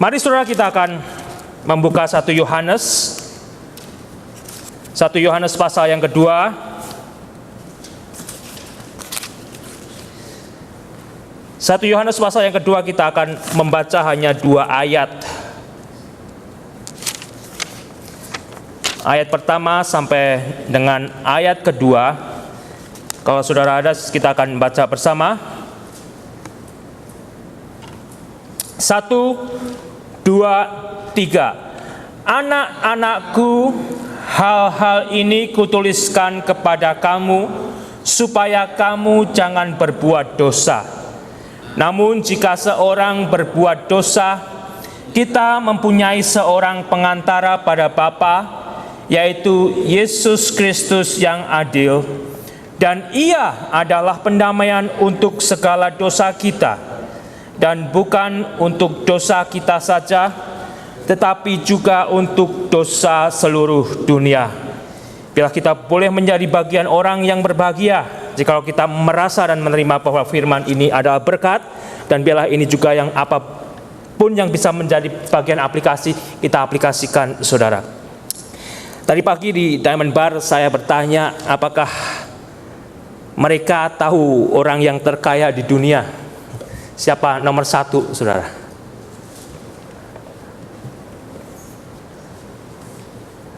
Mari saudara, kita akan membuka 1 Yohanes. 1 Yohanes pasal yang kedua. 1 Yohanes pasal yang kedua, kita akan membaca hanya 2 ayat. Ayat pertama sampai dengan ayat kedua. Kalau saudara ada, kita akan baca bersama. 1, 2, 3. Anak-anakku, hal-hal ini kutuliskan kepada kamu, supaya kamu jangan berbuat dosa. Namun jika seorang berbuat dosa, kita mempunyai seorang pengantara pada Bapa, yaitu Yesus Kristus yang adil, dan Ia adalah pendamaian untuk segala dosa kita. Dan bukan untuk dosa kita saja, tetapi juga untuk dosa seluruh dunia. Bila kita boleh menjadi bagian orang yang berbahagia, jikalau kita merasa dan menerima bahwa firman ini adalah berkat, dan biarlah ini juga yang apapun yang bisa menjadi bagian aplikasi, kita aplikasikan saudara. Tadi pagi di Diamond Bar saya bertanya, apakah mereka tahu orang yang terkaya di dunia? Siapa nomor 1, saudara?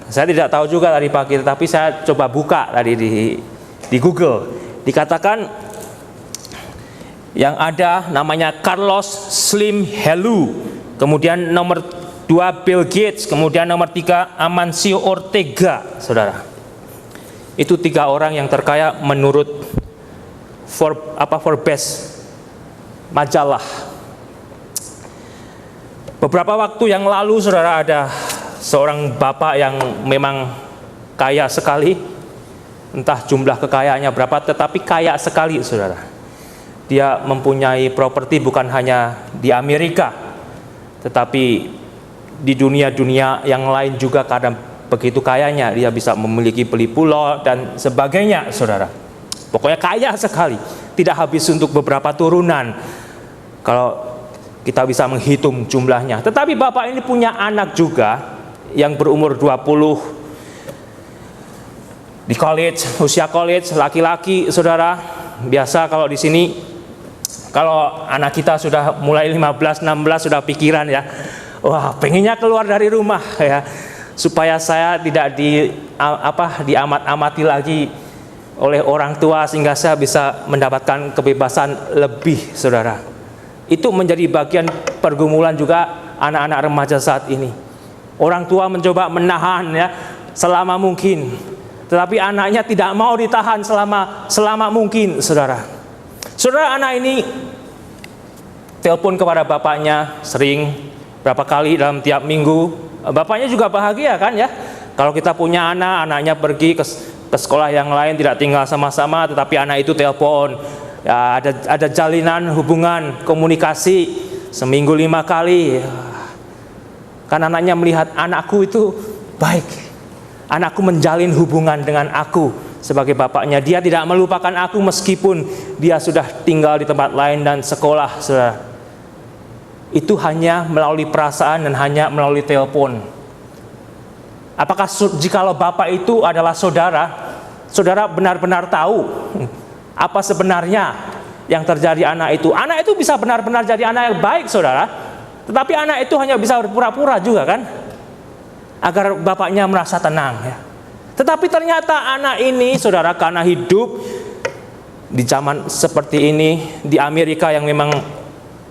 Saya tidak tahu juga tadi pagi, tapi saya coba buka tadi di Google. Dikatakan yang ada namanya Carlos Slim Helú, kemudian nomor 2 Bill Gates, kemudian nomor 3 Amancio Ortega, saudara. Itu 3 orang yang terkaya menurut Forbes majalah. Beberapa waktu yang lalu, saudara, ada seorang bapak yang memang kaya sekali. Entah jumlah kekayaannya berapa, tetapi kaya sekali, saudara. Dia mempunyai properti bukan hanya di Amerika, tetapi di dunia-dunia yang lain juga. Karena begitu kayanya, dia bisa memiliki beli pulau dan sebagainya, saudara. Pokoknya kaya sekali, tidak habis untuk beberapa turunan kalau kita bisa menghitung jumlahnya. Tetapi bapak ini punya anak juga yang berumur 20, di college, usia college, laki-laki, saudara. Biasa kalau di sini, kalau anak kita sudah mulai 15, 16 sudah pikiran ya, wah pengennya keluar dari rumah ya, supaya saya tidak diamat-amati lagi oleh orang tua, sehingga saya bisa mendapatkan kebebasan lebih, saudara. Itu menjadi bagian pergumulan juga anak-anak remaja saat ini. Orang tua mencoba menahan ya selama mungkin, tetapi anaknya tidak mau ditahan selama mungkin, saudara. Saudara, anak ini telepon kepada bapaknya sering, berapa kali dalam tiap minggu. Bapaknya juga bahagia kan ya, kalau kita punya anaknya pergi ke sekolah yang lain, tidak tinggal sama-sama, tetapi anak itu telepon. Ya, ada jalinan hubungan komunikasi seminggu 5 kali. Kan anaknya melihat anakku itu baik, anakku menjalin hubungan dengan aku sebagai bapaknya. Dia tidak melupakan aku meskipun dia sudah tinggal di tempat lain dan sekolah, saudara. Itu hanya melalui perasaan dan hanya melalui telepon. Apakah jikalau bapak itu adalah saudara, saudara benar-benar tahu apa sebenarnya yang terjadi anak itu? Anak itu bisa benar-benar jadi anak yang baik, saudara. Tetapi anak itu hanya bisa berpura-pura juga kan, agar bapaknya merasa tenang ya. Tetapi ternyata anak ini, saudara, karena hidup di zaman seperti ini, di Amerika yang memang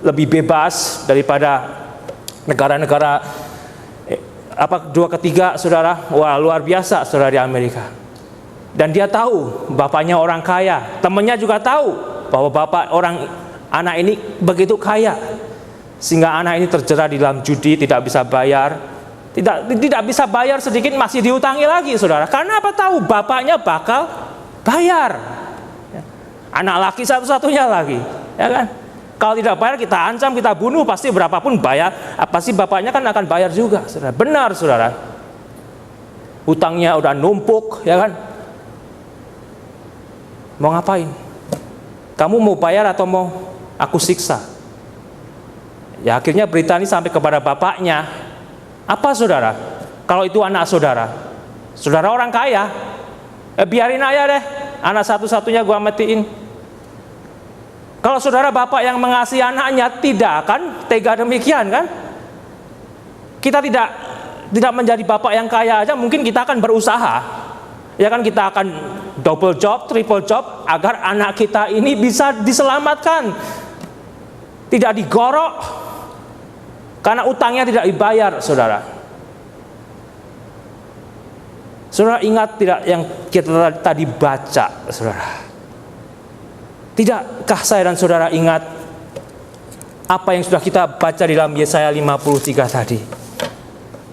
lebih bebas daripada negara-negara 2 ke 3, saudara. Wah, luar biasa, saudara, di Amerika. Dan dia tahu bapaknya orang kaya, temannya juga tahu bahwa anak ini begitu kaya, sehingga anak ini terjerat di dalam judi, tidak bisa bayar, tidak bisa bayar sedikit masih diutangi lagi, saudara. Karena apa? Tahu bapaknya bakal bayar. Anak laki satu-satunya lagi, ya kan? Kalau tidak bayar kita ancam, kita bunuh, pasti berapapun bayar, pasti bapaknya kan akan bayar juga, saudara. Benar, saudara. Hutangnya udah numpuk, ya kan? Mau ngapain? Kamu mau bayar atau mau aku siksa? Ya akhirnya berita ini sampai kepada bapaknya. Apa saudara? Kalau itu anak saudara, saudara orang kaya, biarin aja deh, anak satu-satunya gua matiin. Kalau saudara bapak yang mengasihi anaknya, tidak akan tega demikian kan? Kita tidak menjadi bapak yang kaya aja, mungkin kita akan berusaha. Ya kan, kita akan double job, triple job agar anak kita ini bisa diselamatkan. Tidak digorok karena utangnya tidak dibayar, saudara. Saudara ingat tidak yang kita tadi baca, saudara? Tidakkah saya dan saudara ingat apa yang sudah kita baca di dalam Yesaya 53 tadi?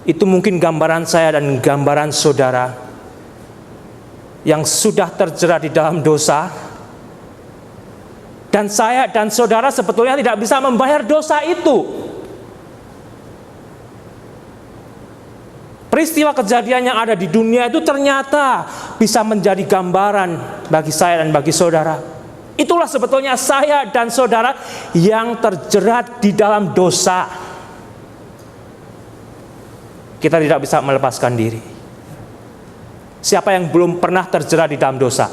Itu mungkin gambaran saya dan gambaran saudara yang sudah terjerat di dalam dosa. Dan saya dan saudara sebetulnya tidak bisa membayar dosa itu. Peristiwa kejadian yang ada di dunia itu ternyata bisa menjadi gambaran bagi saya dan bagi saudara. Itulah sebetulnya saya dan saudara yang terjerat di dalam dosa. Kita tidak bisa melepaskan diri. Siapa yang belum pernah terjerat di dalam dosa?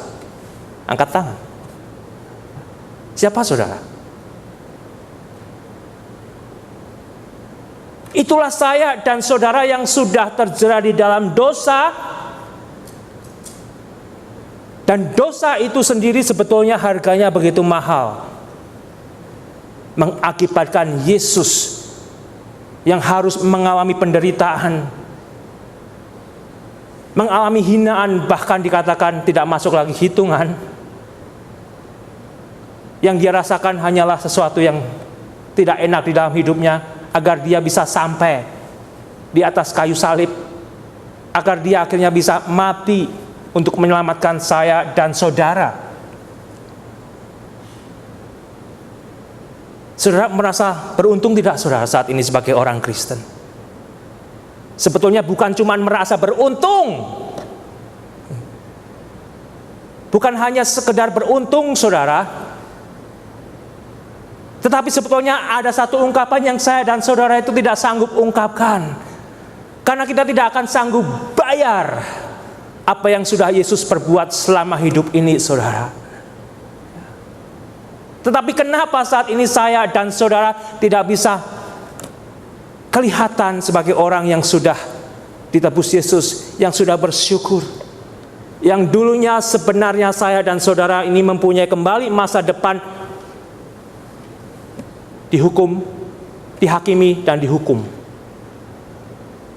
Angkat tangan. Siapa saudara? Itulah saya dan saudara yang sudah terjerat di dalam dosa. Dan dosa itu sendiri sebetulnya harganya begitu mahal. Mengakibatkan Yesus yang harus mengalami penderitaan, mengalami hinaan, bahkan dikatakan tidak masuk lagi hitungan. Yang dia rasakan hanyalah sesuatu yang tidak enak di dalam hidupnya, agar dia bisa sampai di atas kayu salib, agar dia akhirnya bisa mati untuk menyelamatkan saya dan saudara. Saudara merasa beruntung tidak saudara saat ini sebagai orang Kristen? Sebetulnya bukan cuma merasa beruntung, bukan hanya sekedar beruntung saudara, tetapi sebetulnya ada satu ungkapan yang saya dan saudara itu tidak sanggup ungkapkan. Karena kita tidak akan sanggup bayar apa yang sudah Yesus perbuat selama hidup ini, saudara. Tetapi kenapa saat ini saya dan saudara tidak bisa kelihatan sebagai orang yang sudah ditebus Yesus, yang sudah bersyukur, yang dulunya sebenarnya saya dan saudara ini mempunyai kembali masa depan, dihukum, dihakimi, dan dihukum.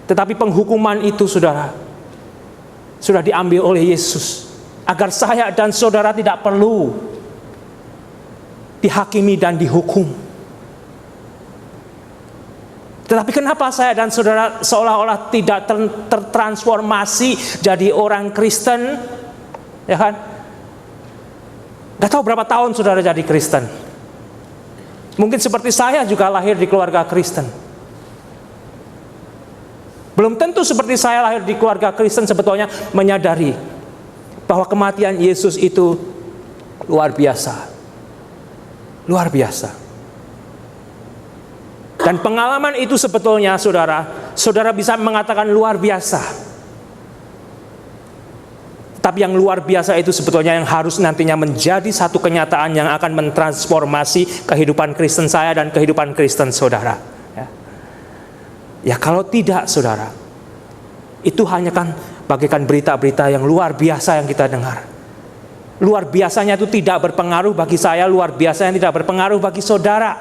Tetapi penghukuman itu saudara sudah diambil oleh Yesus, agar saya dan saudara tidak perlu dihakimi dan dihukum. Tetapi kenapa saya dan saudara seolah-olah tidak tertransformasi jadi orang Kristen? Ya kan? Gak tahu berapa tahun saudara jadi Kristen. Mungkin seperti saya juga lahir di keluarga Kristen. Belum tentu seperti saya lahir di keluarga Kristen sebetulnya menyadari bahwa kematian Yesus itu luar biasa. Luar biasa. Dan pengalaman itu sebetulnya saudara bisa mengatakan luar biasa. Tapi yang luar biasa itu sebetulnya yang harus nantinya menjadi satu kenyataan yang akan mentransformasi kehidupan Kristen saya dan kehidupan Kristen saudara. Ya kalau tidak saudara, itu hanya kan bagaikan berita-berita yang luar biasa yang kita dengar. Luar biasanya itu tidak berpengaruh bagi saya, luar biasanya tidak berpengaruh bagi saudara.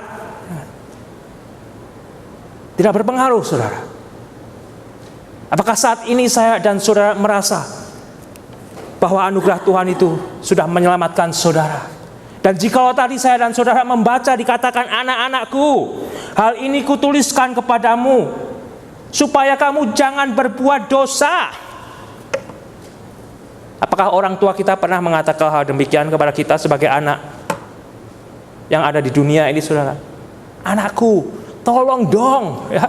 Tidak berpengaruh saudara. Apakah saat ini saya dan saudara merasa bahwa anugerah Tuhan itu sudah menyelamatkan saudara? Dan jikalau tadi saya dan saudara membaca dikatakan, anak-anakku, hal ini kutuliskan kepadamu supaya kamu jangan berbuat dosa. Apakah orang tua kita pernah mengatakan hal demikian kepada kita sebagai anak yang ada di dunia ini saudara? Anakku, tolong dong ya.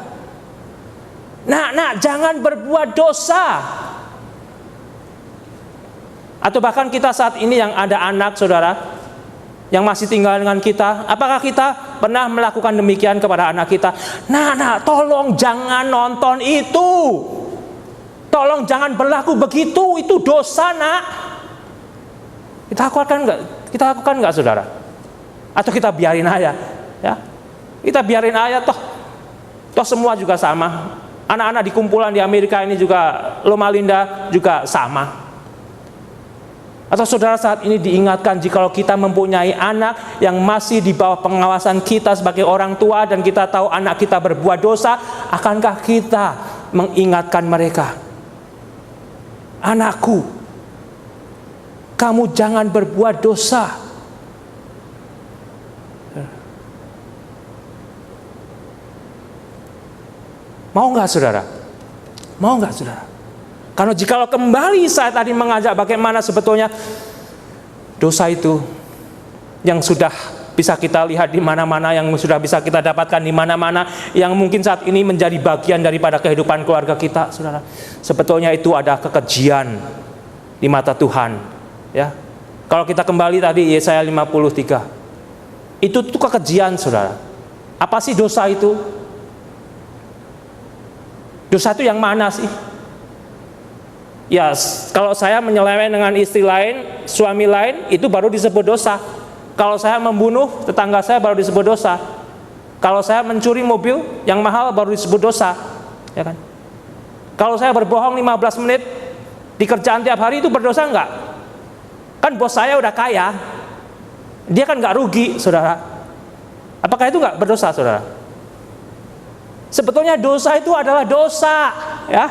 Nak, jangan berbuat dosa. Atau bahkan kita saat ini yang ada anak saudara yang masih tinggal dengan kita, apakah kita pernah melakukan demikian kepada anak kita? Nak, tolong jangan nonton itu. Tolong jangan berlaku begitu, itu dosa, nak. Kita lakukan nggak, saudara? Atau kita biarin aja, ya? Kita biarin aja, toh semua juga sama. Anak-anak di kumpulan di Amerika ini juga, Loma Linda juga sama. Atau saudara saat ini diingatkan, jikalau kita mempunyai anak yang masih di bawah pengawasan kita sebagai orang tua dan kita tahu anak kita berbuat dosa, akankah kita mengingatkan mereka? Anakku, kamu jangan berbuat dosa. Mau nggak, saudara? Mau nggak, saudara? Karena jikalau kembali saya tadi mengajak bagaimana sebetulnya dosa itu yang sudah bisa kita lihat di mana-mana, yang sudah bisa kita dapatkan di mana-mana, yang mungkin saat ini menjadi bagian daripada kehidupan keluarga kita, saudara. Sebetulnya itu ada kekejian di mata Tuhan, ya. Kalau kita kembali tadi Yesaya 53, itu tuh kekejian, saudara. Apa sih dosa itu? Dosa itu yang mana sih? Ya, kalau saya menyeleweng dengan istri lain, suami lain, itu baru disebut dosa. Kalau saya membunuh tetangga saya baru disebut dosa. Kalau saya mencuri mobil yang mahal baru disebut dosa, ya kan? Kalau saya berbohong 15 menit di kerjaan tiap hari, itu berdosa enggak? Kan bos saya udah kaya, dia kan enggak rugi, saudara. Apakah itu enggak berdosa, saudara? Sebetulnya dosa itu adalah dosa, ya.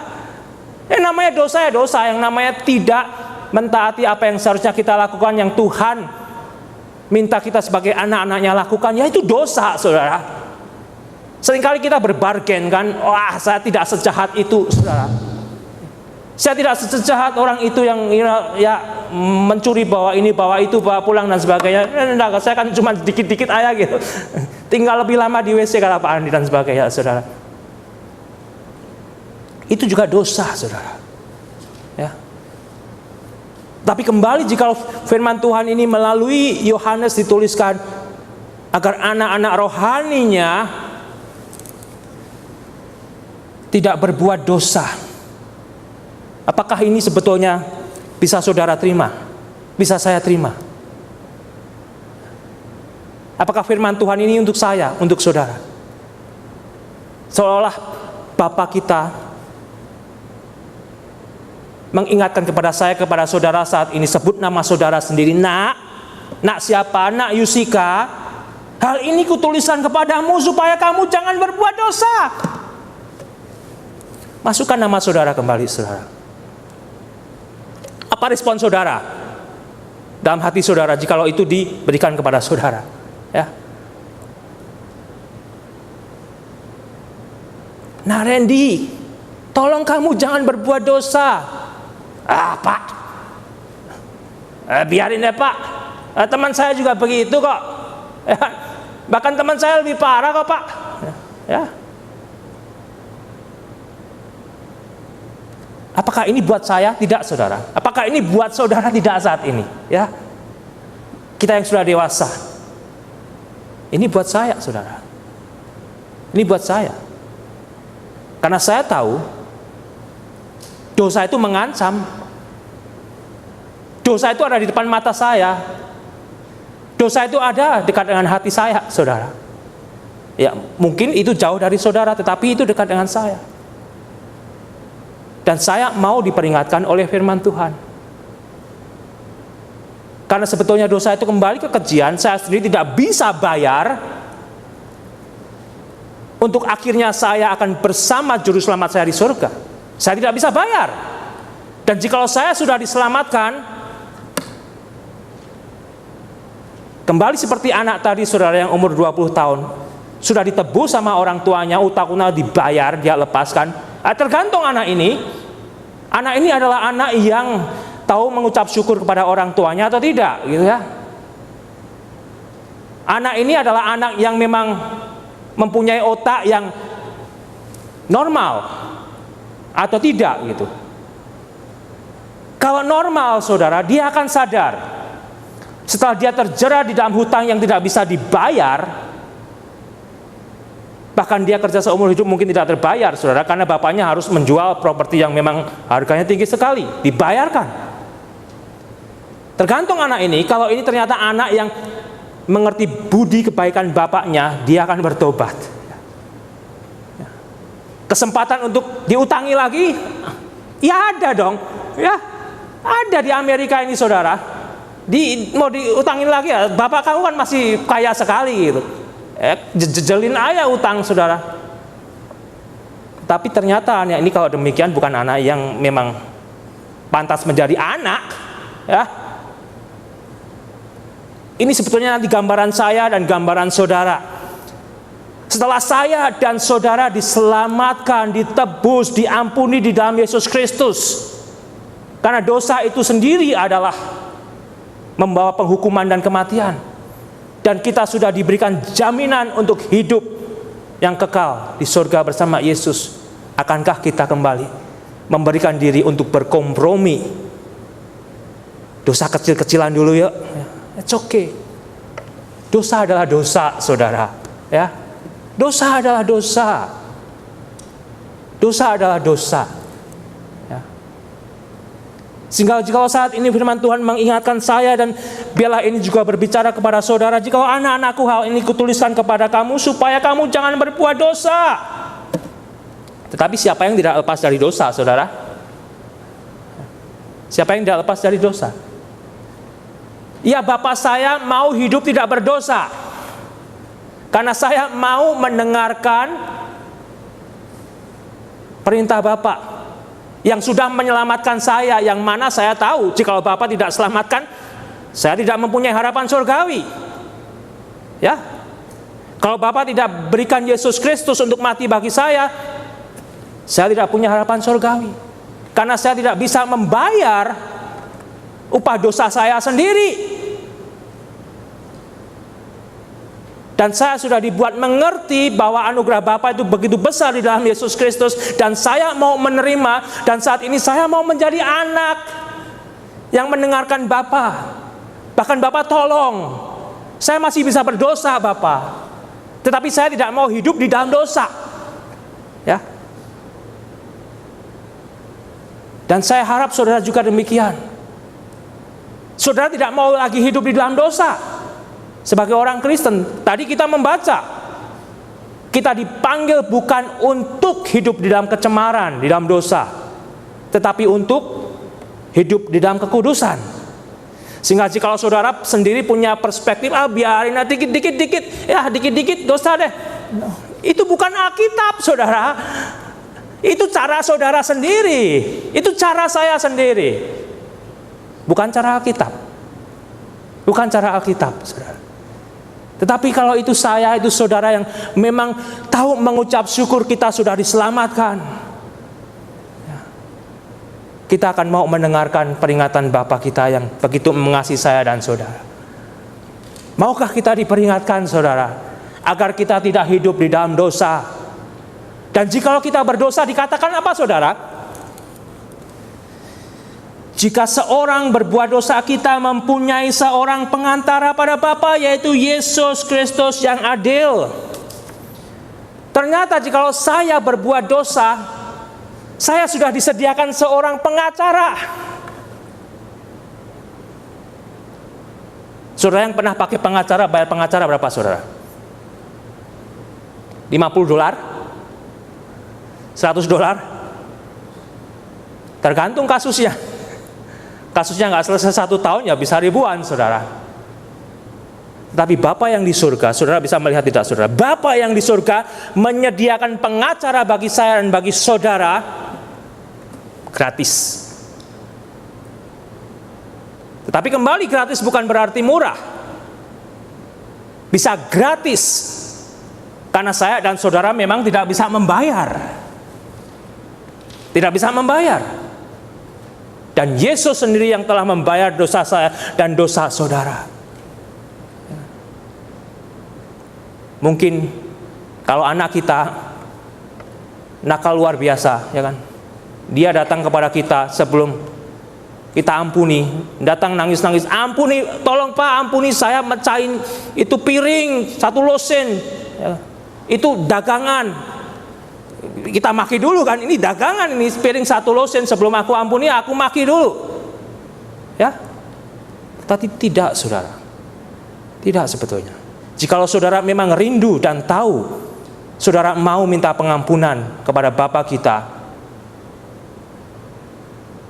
Yang namanya dosa ya dosa, yang namanya tidak mentaati apa yang seharusnya kita lakukan, yang Tuhan minta kita sebagai anak-anaknya lakukan, ya itu dosa, saudara. Seringkali kita berbargain kan, wah saya tidak sejahat itu, saudara. Saya tidak sejahat orang itu yang ya mencuri, bawa ini, bawa itu, bawa pulang dan sebagainya. Enggak, saya kan cuma dikit-dikit aja gitu. Tinggal lebih lama di WC kata Pak Andi dan sebagainya, saudara. Itu juga dosa, saudara. Ya. Tapi kembali, jika firman Tuhan ini melalui Yohanes dituliskan agar anak-anak rohaninya tidak berbuat dosa. Apakah ini sebetulnya bisa saudara terima? Bisa saya terima? Apakah firman Tuhan ini untuk saya, untuk saudara? Seolah-olah Bapa kita mengingatkan kepada saya, kepada saudara saat ini, sebut nama saudara sendiri. Nak siapa? Nak Yusika, hal ini kutuliskan kepadamu supaya kamu jangan berbuat dosa. Masukkan nama saudara kembali, saudara. Apa respon saudara dalam hati saudara jikalau itu diberikan kepada saudara? Ya. Nah Randy, tolong kamu jangan berbuat dosa. Pak, biarin deh Pak. Teman saya juga begitu kok. Ya. Bahkan teman saya lebih parah kok Pak. Ya. Apakah ini buat saya? Tidak, saudara. Apakah ini buat saudara? Tidak saat ini. Ya, kita yang sudah dewasa. Ini buat saya, saudara. Ini buat saya. Karena saya tahu dosa itu mengancam. Dosa itu ada di depan mata saya. Dosa itu ada dekat dengan hati saya, saudara. Ya, mungkin itu jauh dari saudara, tetapi itu dekat dengan saya. Dan saya mau diperingatkan oleh firman Tuhan. Karena sebetulnya dosa itu kembali ke kekejian. Saya sendiri tidak bisa bayar untuk akhirnya saya akan bersama juru selamat saya di surga. Saya tidak bisa bayar. Dan jikalau saya sudah diselamatkan, kembali seperti anak tadi, saudara, yang umur 20 tahun, sudah ditebus sama orang tuanya, utang-utang dibayar, dia lepaskan. Tergantung anak ini. Anak ini adalah anak yang tahu mengucap syukur kepada orang tuanya atau tidak, gitu ya. Anak ini adalah anak yang memang mempunyai otak yang normal atau tidak, gitu. Kalau normal, saudara, dia akan sadar setelah dia terjerat di dalam hutang yang tidak bisa dibayar, Bahkan dia kerja seumur hidup mungkin tidak terbayar, saudara, karena bapaknya harus menjual properti yang memang harganya tinggi sekali, dibayarkan. Tergantung anak ini, kalau ini ternyata anak yang mengerti budi kebaikan bapaknya, dia akan bertobat. Kesempatan untuk diutangi lagi, ya ada dong, ya ada di Amerika ini, saudara. Mau diutangin lagi ya, bapak kamu kan masih kaya sekali gitu. Jejelin aja utang, saudara. Tapi ternyata ini kalau demikian bukan anak yang memang pantas menjadi anak, ya. Ini sebetulnya nanti gambaran saya dan gambaran saudara. Setelah saya dan saudara diselamatkan, ditebus, diampuni di dalam Yesus Kristus. Karena dosa itu sendiri adalah membawa penghukuman dan kematian. Dan kita sudah diberikan jaminan untuk hidup yang kekal di surga bersama Yesus. Akankah kita kembali memberikan diri untuk berkompromi? Dosa kecil-kecilan dulu ya. It's okay. Dosa adalah dosa, saudara. Ya, dosa adalah dosa. Dosa adalah dosa. Ya. Sehingga jika saat ini firman Tuhan mengingatkan saya, dan biarlah ini juga berbicara kepada saudara, jika anak-anakku hal ini kutuliskan kepada kamu supaya kamu jangan berbuat dosa. Tetapi siapa yang tidak lepas dari dosa, saudara? Siapa yang tidak lepas dari dosa? Ya, bapak saya mau hidup tidak berdosa. Karena saya mau mendengarkan perintah bapak yang sudah menyelamatkan saya, yang mana saya tahu jika bapak tidak selamatkan, saya tidak mempunyai harapan surgawi. Ya, kalau bapak tidak berikan Yesus Kristus untuk mati bagi saya tidak punya harapan surgawi. Karena saya tidak bisa membayar upah dosa saya sendiri. Dan saya sudah dibuat mengerti bahwa anugerah Bapa itu begitu besar di dalam Yesus Kristus, dan saya mau menerima, dan saat ini saya mau menjadi anak yang mendengarkan Bapa. Bahkan Bapa tolong, saya masih bisa berdosa Bapa, tetapi saya tidak mau hidup di dalam dosa. Ya. Dan saya harap saudara juga demikian. Saudara tidak mau lagi hidup di dalam dosa. Sebagai orang Kristen, tadi kita membaca, kita dipanggil bukan untuk hidup di dalam kecemaran, di dalam dosa, tetapi untuk hidup di dalam kekudusan. Sehingga jika saudara sendiri punya perspektif, biarin dikit-dikit dosa deh. Itu bukan Alkitab, saudara. Itu cara saudara sendiri, itu cara saya sendiri. Bukan cara Alkitab. Bukan cara Alkitab, saudara. Tetapi kalau itu saya, itu saudara yang memang tahu mengucap syukur kita sudah diselamatkan, kita akan mau mendengarkan peringatan Bapa kita yang begitu mengasihi saya dan saudara. Maukah kita diperingatkan, saudara, agar kita tidak hidup di dalam dosa? Dan jikalau kita berdosa, dikatakan apa, saudara? Jika seorang berbuat dosa, kita mempunyai seorang pengantara pada Bapa, yaitu Yesus Kristus yang adil. Ternyata jikalau saya berbuat dosa, saya sudah disediakan seorang pengacara. Saudara yang pernah pakai pengacara, bayar pengacara berapa, saudara? $50? $100? Tergantung kasusnya. Kasusnya nggak selesai 1 tahun, ya bisa ribuan, saudara. Tapi Bapa yang di surga, saudara bisa melihat tidak, saudara? Bapa yang di surga menyediakan pengacara bagi saya dan bagi saudara gratis. Tetapi kembali, gratis bukan berarti murah. Bisa gratis karena saya dan saudara memang tidak bisa membayar. Tidak bisa membayar. Dan Yesus sendiri yang telah membayar dosa saya dan dosa saudara. Mungkin kalau anak kita nakal luar biasa, ya kan? Dia datang kepada kita sebelum kita ampuni, datang nangis-nangis, ampuni, tolong Pak, ampuni saya mecahin itu piring 1 losen. Ya. Itu dagangan. Kita maki dulu kan, ini dagangan, ini piring 1 losen, sebelum aku ampuni aku maki dulu. Ya. Tapi tidak, saudara. Tidak sebetulnya. Jikalau saudara memang rindu dan tahu saudara mau minta pengampunan kepada Bapa kita,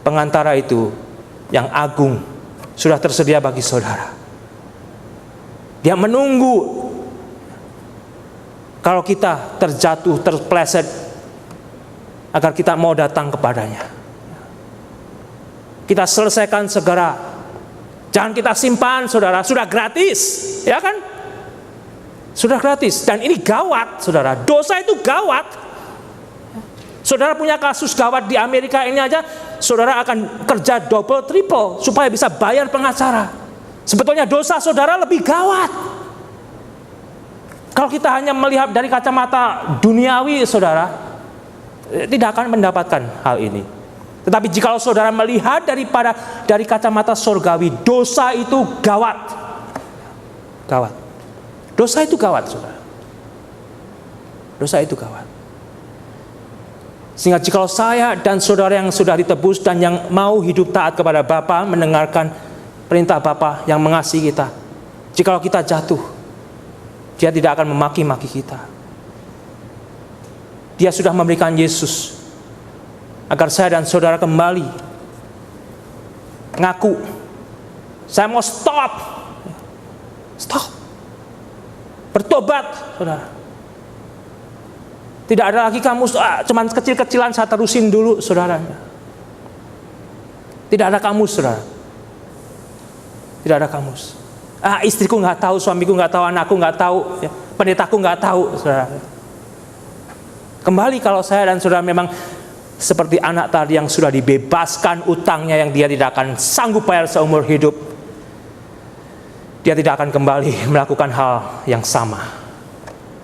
pengantara itu yang agung sudah tersedia bagi saudara. Dia menunggu kalau kita terjatuh, terpleset, agar kita mau datang kepadanya. Kita selesaikan segera. Jangan kita simpan, saudara. Sudah gratis, ya kan? Sudah gratis. Dan ini gawat, saudara. Dosa itu gawat. Saudara punya kasus gawat di Amerika ini aja, saudara akan kerja double, triple supaya bisa bayar pengacara. Sebetulnya dosa saudara lebih gawat. Kalau kita hanya melihat dari kacamata duniawi, saudara, tidak akan mendapatkan hal ini. Tetapi jika saudara melihat dari kacamata surgawi, dosa itu gawat. Gawat. Dosa itu gawat, saudara. Dosa itu gawat. Sehingga jika saya dan saudara yang sudah ditebus dan yang mau hidup taat kepada Bapa, mendengarkan perintah Bapa yang mengasihi kita, jika kita jatuh, Dia tidak akan memaki-maki kita. Dia sudah memberikan Yesus agar saya dan saudara kembali ngaku, saya mau stop, bertobat, saudara. Tidak ada lagi kamus, cuman kecil-kecilan saya terusin dulu, saudara. Tidak ada kamus, saudara. Tidak ada kamus. Istriku nggak tahu, suamiku nggak tahu, anakku nggak tahu, ya, pendetaku nggak tahu, saudara. Kembali kalau saya dan saudara memang seperti anak tadi yang sudah dibebaskan utangnya yang dia tidak akan sanggup bayar seumur hidup, dia tidak akan kembali melakukan hal yang sama,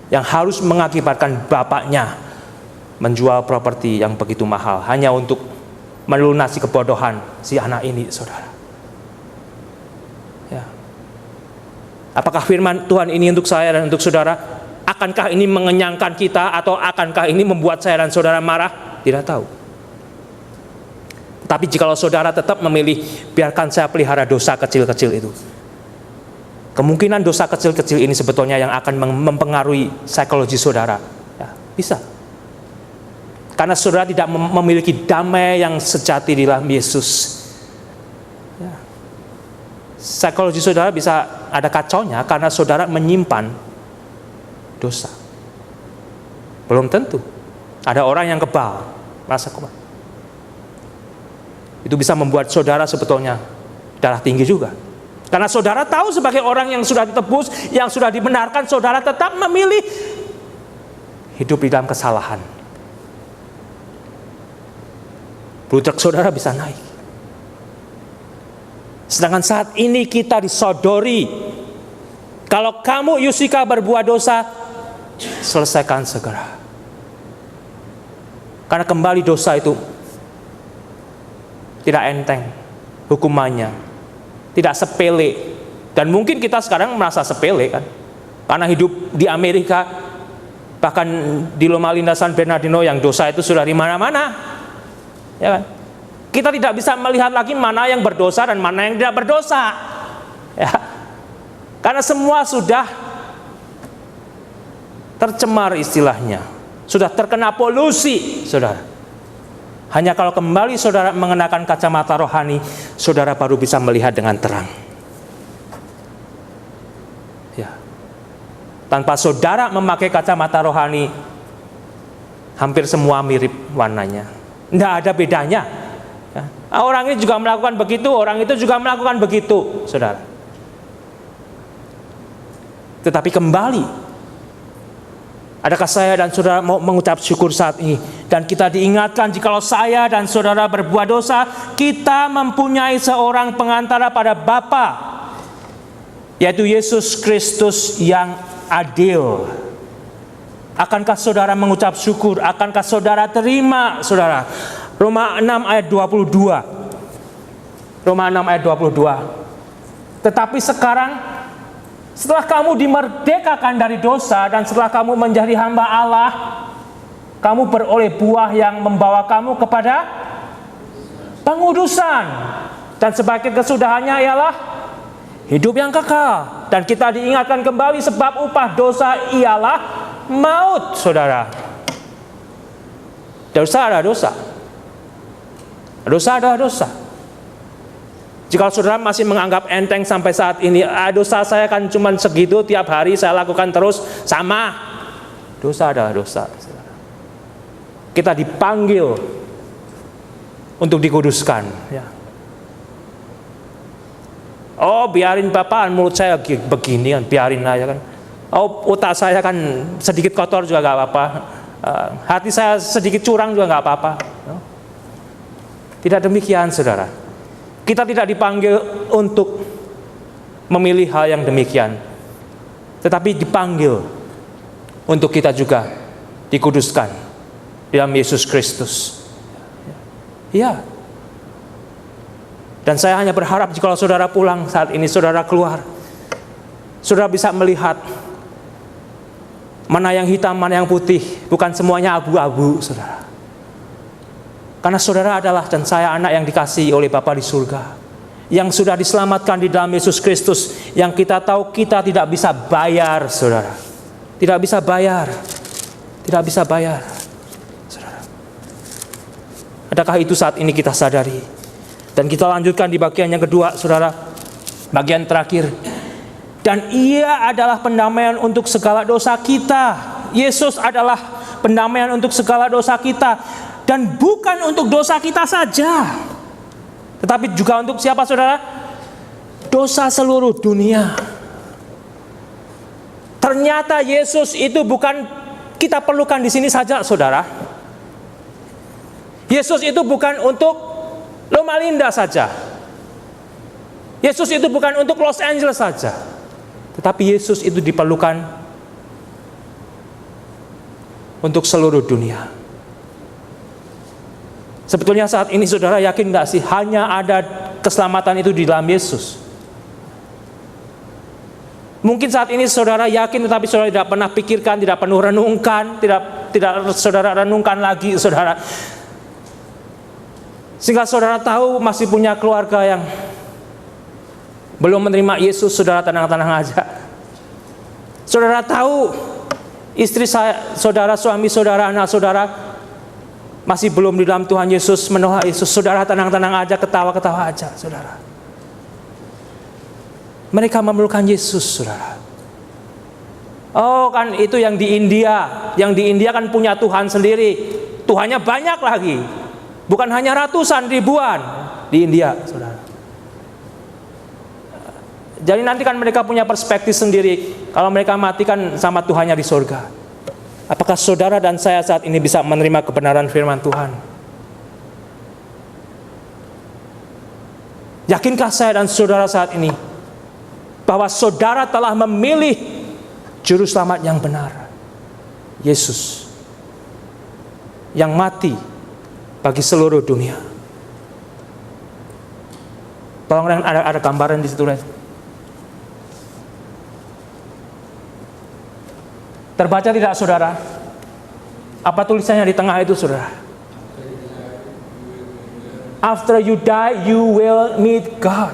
yang harus mengakibatkan bapaknya menjual properti yang begitu mahal hanya untuk melunasi kebodohan si anak ini, saudara. Ya. Apakah firman Tuhan ini untuk saya dan untuk saudara? Akankah ini mengenyangkan kita atau akankah ini membuat saya dan saudara marah? Tidak tahu. Tapi jika saudara tetap memilih biarkan saya pelihara dosa kecil-kecil itu, kemungkinan dosa kecil-kecil ini sebetulnya yang akan mempengaruhi psikologi saudara. Ya, bisa. Karena saudara tidak memiliki damai yang sejati di dalam Yesus. Ya. Psikologi saudara bisa ada kacaunya karena saudara menyimpan dosa. Belum tentu. Ada orang yang kebal, merasa kebal. Itu bisa membuat saudara sebetulnya darah tinggi juga. Karena saudara tahu sebagai orang yang sudah ditebus, yang sudah dibenarkan, saudara tetap memilih hidup di dalam kesalahan. Blood sugar saudara bisa naik. Sedangkan saat ini kita disodori, kalau kamu Yusika berbuat dosa, selesaikan segera. Karena kembali dosa itu tidak enteng hukumannya, tidak sepele. Dan mungkin kita sekarang merasa sepele kan, karena hidup di Amerika, bahkan di Loma Linda San Bernardino yang dosa itu sudah di mana-mana, ya kan? Kita tidak bisa melihat lagi mana yang berdosa dan mana yang tidak berdosa, ya. Karena semua sudah tercemar istilahnya, sudah terkena polusi, saudara. Hanya kalau kembali saudara mengenakan kacamata rohani, saudara baru bisa melihat dengan terang. Ya. Tanpa saudara memakai kacamata rohani, hampir semua mirip warnanya, tidak ada bedanya. Ya. Orang ini juga melakukan begitu, orang itu juga melakukan begitu, saudara. Tetapi kembali, adakah saya dan saudara mau mengucap syukur saat ini? Dan kita diingatkan jikalau saya dan saudara berbuat dosa, kita mempunyai seorang pengantara pada Bapa, yaitu Yesus Kristus yang adil. Akankah saudara mengucap syukur? Akankah saudara terima, saudara? Roma 6 ayat 22. Roma 6 ayat 22. Tetapi sekarang Setelah kamu dimerdekakan dari dosa dan setelah kamu menjadi hamba Allah, kamu beroleh buah yang membawa kamu kepada pengudusan. Dan sebagai kesudahannya ialah hidup yang kekal. Dan kita diingatkan kembali sebab upah dosa ialah maut, saudara. Dosa adalah dosa. Dosa adalah dosa. Jika saudara masih menganggap enteng sampai saat ini, dosa saya kan cuma segitu, tiap hari saya lakukan terus, sama. Dosa adalah dosa. Kita dipanggil untuk dikuduskan. Ya. Oh, biarin Bapak, mulut saya begini kan, biarin aja kan. Oh, otak saya kan sedikit kotor juga gak apa-apa. Hati saya sedikit curang juga gak apa-apa. Tidak demikian, saudara. Kita tidak dipanggil untuk memilih hal yang demikian, tetapi dipanggil untuk kita juga dikuduskan dalam Yesus Kristus. Ya. Dan saya hanya berharap jika saudara pulang saat ini, saudara keluar, saudara bisa melihat mana yang hitam, mana yang putih, bukan semuanya abu-abu, saudara. Karena saudara adalah dan saya anak yang dikasihi oleh Bapa di surga, yang sudah diselamatkan di dalam Yesus Kristus, yang kita tahu kita tidak bisa bayar, saudara. Tidak bisa bayar. Tidak bisa bayar, saudara. Adakah itu saat ini kita sadari? Dan kita lanjutkan di bagian yang kedua, saudara. Bagian terakhir. Dan ia adalah pendamaian untuk segala dosa kita. Yesus adalah pendamaian untuk segala dosa kita. Dan bukan untuk dosa kita saja, tetapi juga untuk siapa, saudara? Dosa seluruh dunia. Ternyata Yesus itu bukan kita perlukan di sini saja, saudara. Yesus itu bukan untuk Loma Linda saja. Yesus itu bukan untuk Los Angeles saja. Tetapi Yesus itu diperlukan untuk seluruh dunia. Sebetulnya saat ini saudara yakin gak sih hanya ada keselamatan itu di dalam Yesus? Mungkin saat ini saudara yakin, tetapi saudara tidak pernah pikirkan, tidak penuh renungkan, tidak saudara renungkan lagi, saudara. Sehingga saudara tahu masih punya keluarga yang belum menerima Yesus, saudara tenang-tenang aja. Saudara tahu istri saudara, suami saudara, anak saudara masih belum di dalam Tuhan Yesus, menolak Yesus, saudara tenang-tenang aja, ketawa-ketawa aja, saudara. Mereka memerlukan Yesus, saudara. Oh kan itu yang di India. Yang di India kan punya Tuhan sendiri. Tuhannya banyak lagi. Bukan hanya ratusan, ribuan di India, saudara. Jadi nanti kan mereka punya perspektif sendiri. Kalau mereka mati kan sama Tuhannya di surga. Apakah saudara dan saya saat ini bisa menerima kebenaran firman Tuhan? Yakinkah saya dan saudara saat ini bahwa saudara telah memilih juru selamat yang benar, Yesus, yang mati bagi seluruh dunia? Tolong ada gambaran di situ, Ren. Terbaca tidak, saudara? Apa tulisannya di tengah itu, saudara? After you die, you will meet God.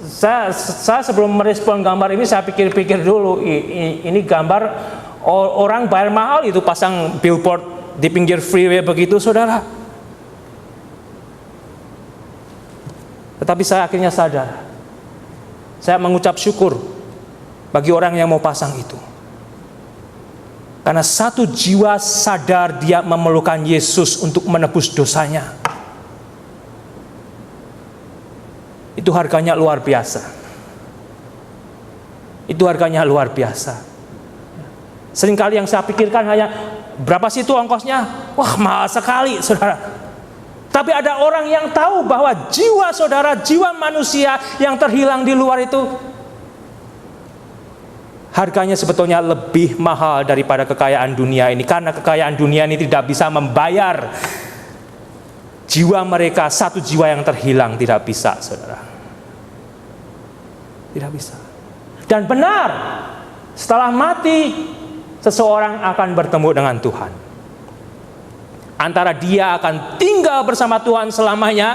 Saya sebelum merespon gambar ini, saya pikir-pikir dulu. Ini gambar orang bayar mahal itu pasang billboard di pinggir freeway begitu, saudara. Tetapi saya akhirnya sadar. Saya mengucap syukur bagi orang yang mau pasang itu. Karena satu jiwa sadar dia memerlukan Yesus untuk menebus dosanya. Itu harganya luar biasa. Itu harganya luar biasa. Seringkali yang saya pikirkan hanya berapa sih itu ongkosnya? Wah, mahal sekali, saudara. Tapi ada orang yang tahu bahwa jiwa saudara, jiwa manusia yang terhilang di luar itu harganya sebetulnya lebih mahal daripada kekayaan dunia ini. Karena kekayaan dunia ini tidak bisa membayar jiwa mereka, satu jiwa yang terhilang tidak bisa, saudara. Tidak bisa. Dan benar, setelah mati, seseorang akan bertemu dengan Tuhan. Antara dia akan tinggal bersama Tuhan selamanya,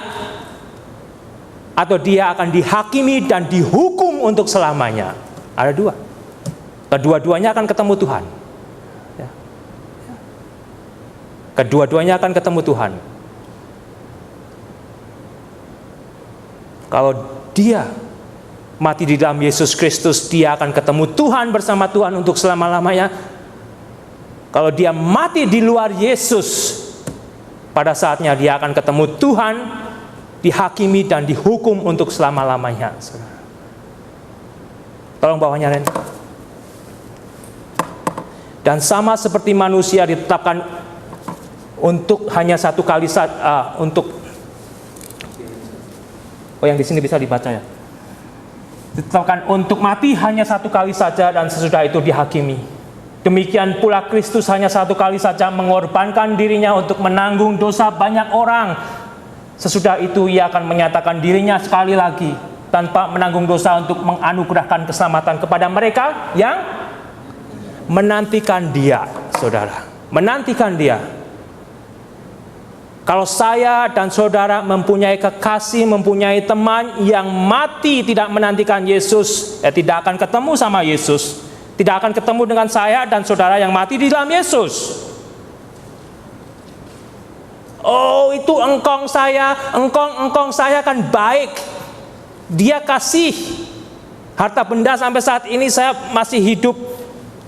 atau dia akan dihakimi dan dihukum untuk selamanya. Ada dua. Kedua-duanya akan ketemu Tuhan. Kedua-duanya akan ketemu Tuhan. Kalau dia mati di dalam Yesus Kristus, dia akan ketemu Tuhan bersama Tuhan untuk selama-lamanya. Kalau dia mati di luar Yesus, pada saatnya dia akan ketemu Tuhan, dihakimi dan dihukum untuk selama-lamanya. Tolong bawahnya, Ren. Dan sama seperti manusia ditetapkan untuk hanya satu kali yang di sini bisa dibaca ya. Ditetapkan untuk mati hanya satu kali saja dan sesudah itu dihakimi. Demikian pula Kristus hanya satu kali saja mengorbankan dirinya untuk menanggung dosa banyak orang. Sesudah itu ia akan menyatakan dirinya sekali lagi tanpa menanggung dosa untuk menganugerahkan keselamatan kepada mereka yang menantikan dia, saudara. Menantikan dia. Kalau saya dan saudara mempunyai kekasih, mempunyai teman yang mati tidak menantikan Yesus, tidak akan ketemu sama Yesus, tidak akan ketemu dengan saya dan saudara yang mati di dalam Yesus. Oh, itu engkong saya kan baik. Dia kasih harta benda sampai saat ini saya masih hidup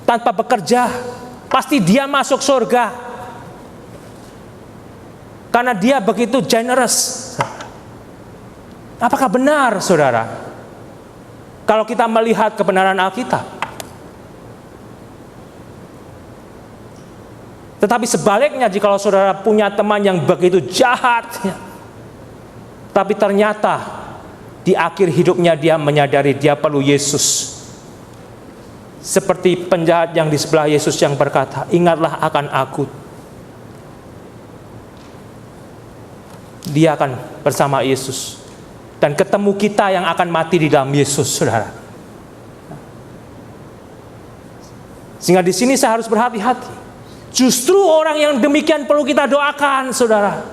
tanpa bekerja. Pasti dia masuk surga. Karena dia begitu generous. Apakah benar, saudara? Kalau kita melihat kebenaran Alkitab. Tetapi sebaliknya, jika saudara punya teman yang begitu jahat, tapi ternyata di akhir hidupnya dia menyadari dia perlu Yesus. Seperti penjahat yang di sebelah Yesus yang berkata, ingatlah akan aku. Dia akan bersama Yesus. Dan ketemu kita yang akan mati di dalam Yesus, saudara. Sehingga di sini saya harus berhati-hati. Justru orang yang demikian perlu kita doakan, saudara.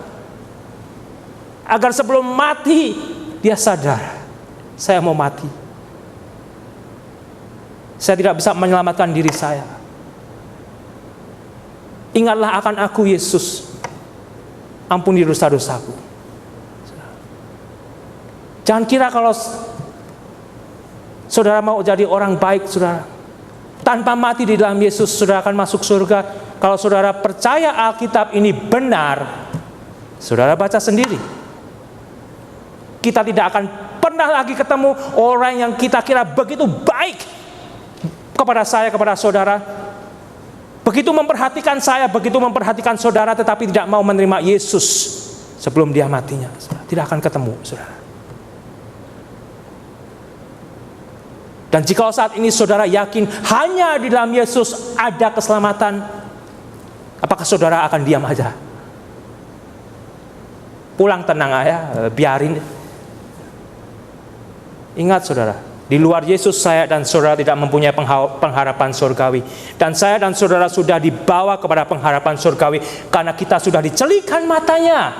Agar sebelum mati, dia sadar, saya mau mati. Saya tidak bisa menyelamatkan diri saya. Ingatlah akan aku, Yesus. Ampuni dosa-dosaku. Jangan kira kalau saudara mau jadi orang baik, saudara, tanpa mati di dalam Yesus, saudara akan masuk surga. Kalau saudara percaya Alkitab ini benar, saudara baca sendiri. Kita tidak akan pernah lagi ketemu orang yang kita kira begitu baik kepada saya, kepada saudara. Begitu memperhatikan saya, begitu memperhatikan saudara, tetapi tidak mau menerima Yesus sebelum dia matinya. Tidak akan ketemu, saudara. Dan jika saat ini saudara yakin hanya di dalam Yesus ada keselamatan, apakah saudara akan diam aja? Pulang tenang aja, biarin. Ingat saudara, di luar Yesus saya dan saudara tidak mempunyai pengharapan surgawi. Dan saya dan saudara sudah dibawa kepada pengharapan surgawi karena kita sudah dicelikan matanya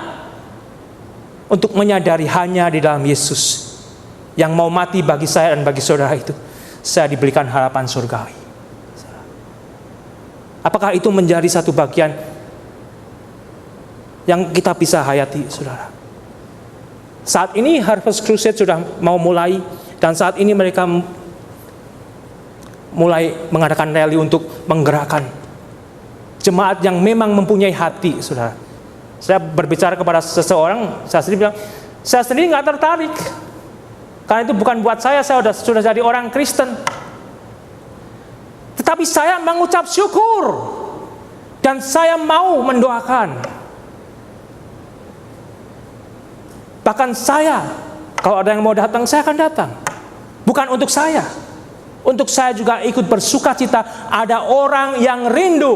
untuk menyadari hanya di dalam Yesus yang mau mati bagi saya dan bagi saudara itu. Saya diberikan harapan surgawi. Apakah itu menjadi satu bagian yang kita bisa hayati, saudara? Saat ini Harvest Crusade sudah mau mulai, dan saat ini mereka mulai mengadakan rally untuk menggerakkan jemaat yang memang mempunyai hati, saudara. Saya berbicara kepada seseorang, saya sendiri bilang, saya sendiri nggak tertarik. Karena itu bukan buat saya sudah jadi orang Kristen. Tetapi saya mengucap syukur. Dan saya mau mendoakan. Bahkan saya, kalau ada yang mau datang, saya akan datang. Bukan untuk saya. Untuk saya juga ikut bersuka cita. Ada orang yang rindu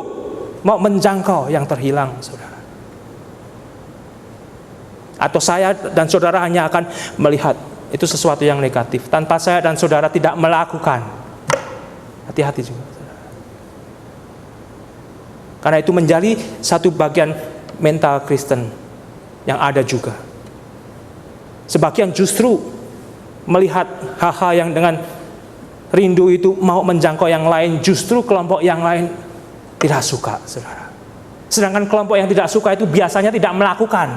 mau menjangkau yang terhilang, saudara. Atau saya dan saudara hanya akan melihat, itu sesuatu yang negatif. Tanpa saya dan saudara tidak melakukan, hati-hati juga. Karena itu menjadi satu bagian mental Kristen yang ada juga. Sebagian justru melihat hal-hal yang dengan rindu itu mau menjangkau yang lain, justru kelompok yang lain tidak suka, saudara. Sedangkan kelompok yang tidak suka itu biasanya tidak melakukan.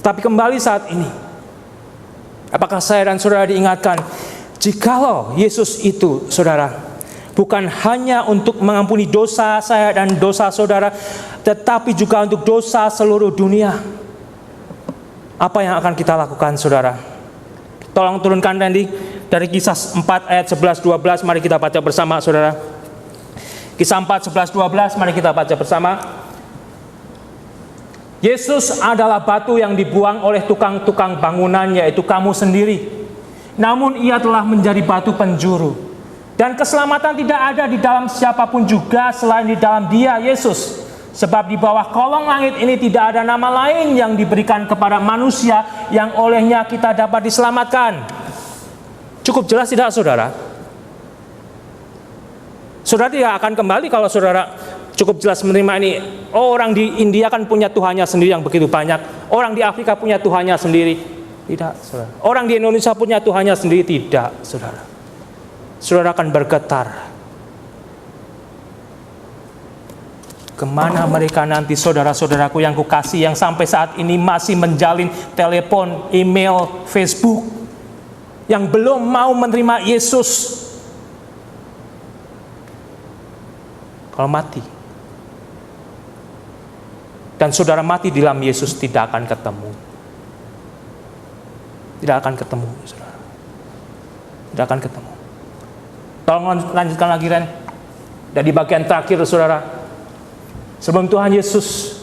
Tapi kembali saat ini, apakah saya dan saudara diingatkan, jikalau Yesus itu, saudara, bukan hanya untuk mengampuni dosa saya dan dosa saudara, tetapi juga untuk dosa seluruh dunia, apa yang akan kita lakukan, saudara? Tolong turunkan Randy dari Kisah 4 ayat 11-12, mari kita baca bersama, saudara. Kisah 4, 11-12, mari kita baca bersama. Yesus adalah batu yang dibuang oleh tukang-tukang bangunan, yaitu kamu sendiri. Namun ia telah menjadi batu penjuru. Dan keselamatan tidak ada di dalam siapapun juga selain di dalam Dia, Yesus. Sebab di bawah kolong langit ini tidak ada nama lain yang diberikan kepada manusia yang olehnya kita dapat diselamatkan. Cukup jelas tidak, saudara? Saudara tidak akan kembali kalau saudara cukup jelas menerima ini. Oh, orang di India kan punya Tuhannya sendiri yang begitu banyak. Orang di Afrika punya Tuhannya sendiri. Tidak, saudara. Orang di Indonesia punya Tuhannya sendiri. Tidak, saudara. Saudara akan bergetar. Kemana mereka nanti, saudara-saudaraku yang kukasih, yang sampai saat ini masih menjalin telepon, email, Facebook, yang belum mau menerima Yesus. Kalau mati, dan saudara mati di dalam Yesus, tidak akan ketemu. Tidak akan ketemu, saudara. Tidak akan ketemu. Tolong lanjutkan lagi, Ren. Dari bagian terakhir, saudara. Sebelum Tuhan Yesus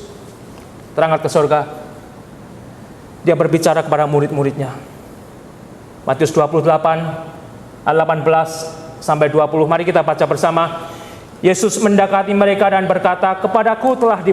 terangkat ke surga, Dia berbicara kepada murid-muridnya. Matius 28, ayat 18 sampai 20. Mari kita baca bersama. Yesus mendekati mereka dan berkata, "Kepadaku telah